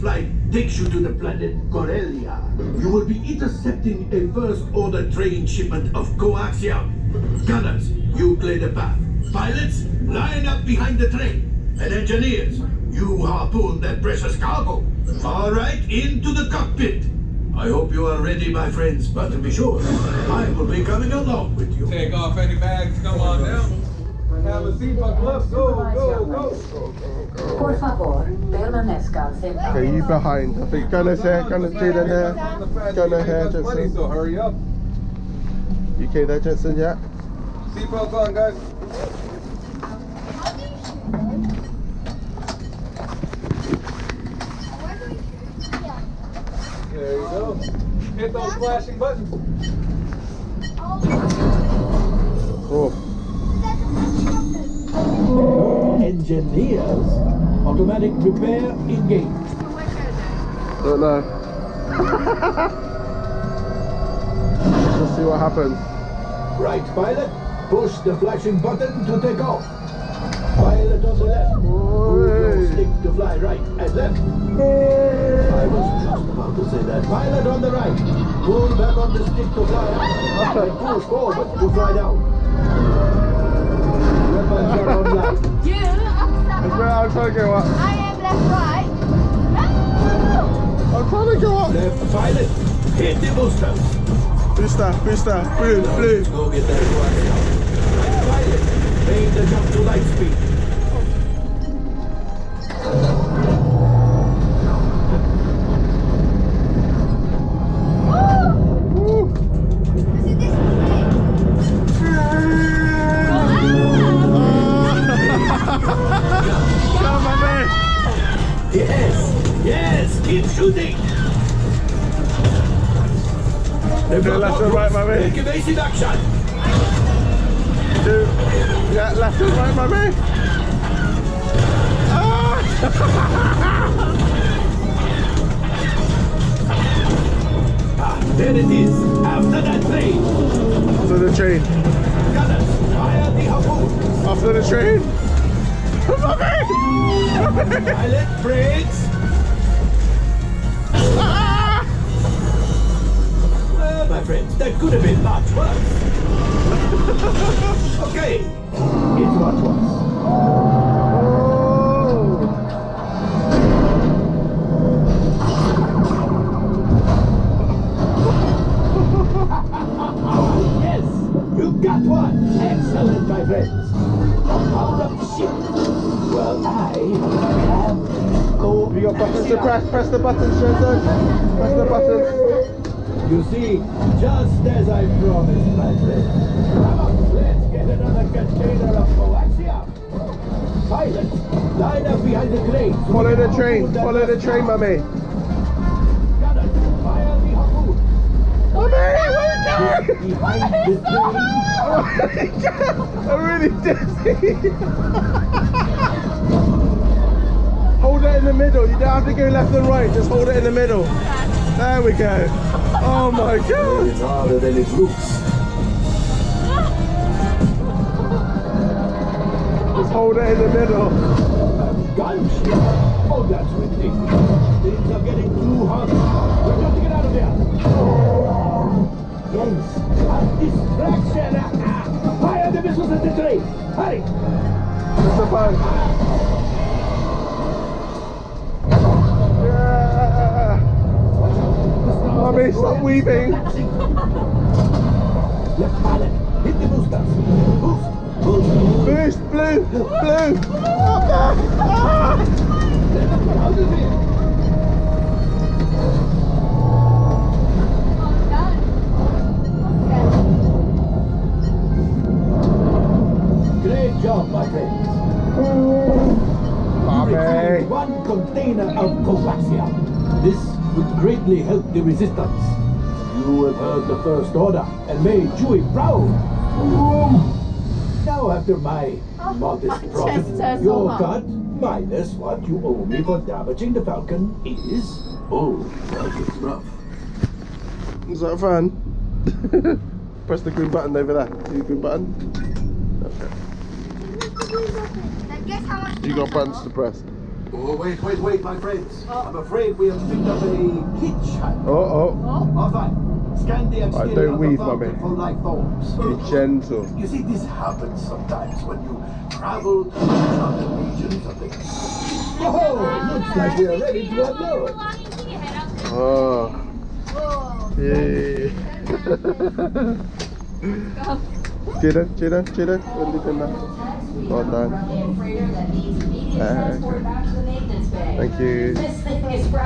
flight takes you to the planet Corellia. You will be intercepting a first-order train shipment of coaxium. Gunners, you clear the path. Pilots, line up behind the train. And engineers, you harpoon that precious cargo. All right, into the cockpit. I hope you are ready, my friends, but to be sure, I will be coming along with you. Take off any bags, come on down. Have a seat, buckle up, go, go, go. Por favor, permanezca sentado. Okay, you behind. I think Gunner's here, Gunner's Jaden here. Gunner here, Jensen. So hurry up. UK there, Jensen, yeah? Seatbelts on, guys. There you go. Hit those flashing buttons. Cool. Engineers, automatic repair engaged. Don't know. Let's see what happens. Right, pilot, push the flashing button to take off. Pilot on the left, move your stick to fly right and left. I was just about to say that. Pilot on the right, pull back on the stick to fly up and push forward to fly down. Weapons are online. You I'm trying to go up. I am left right. I'm trying to go up. Left pilot, hit the boosters. Booster, booster, blue, blue. Let's go get that coaxium. Right pilot, make the jump to light speed. Come on, man. Yes, yes, keep shooting. Okay, left and right, my man. Make evasive action. Two. Yeah, left and right, my man. There it is, after that train. After the train. Gunners, fire the harpoon. After the train. Pilot brakes. Well, my friends, that could have been much worse. Okay, it's much worse. Yes, you got one. Excellent, my friends. Out of the ship. Well, I am go. You got buttons to press. Press the buttons, Jensen. Press the buttons. You see, just as I promised, my friend. Come on, let's get another container of coaxium. Pilot, line up behind the crane. Follow the train. Follow the train, mummy. Gunner, fire the harpoon. Mummy, where are you going? Behind the train. I'm really dizzy. Hold it in the middle. You don't have to go left and right. Just hold it in the middle. There we go. Oh my God. It's harder than it looks. Just hold it in the middle. Gunship. Oh, that's ridiculous. Things are getting too hot. We've got to get out of here. Yes, a distraction. Fire the missiles at the train. Hurry. Mr. Phone. Yeah. Mommy, stop weaving. Left pilot, hit the boosters. Boost, boost. Boost, blue, blue. Up there. Ah. Out of here. Great job, my friends. You retrieved one container of coaxium. This would greatly help the resistance. You have heard the First Order and made Chewie proud. Now, after my modest profit, your cut minus what you owe me for damaging the Falcon is... Oh, that is rough. Is that fun? Press the green button over there. See the green button? Okay. Guess how much You got buttons to press. Oh, wait, my friends. I'm afraid we have picked up a hitchhiker. Oh, All fine. Scan the Right, exterior don't of the weave, Falcon mummy. for life forms. be gentle. You see, this happens sometimes when you travel to other regions of the... Oh, looks like we are ready to unload. Oh, yeah. Cheers. Well done. Thank you.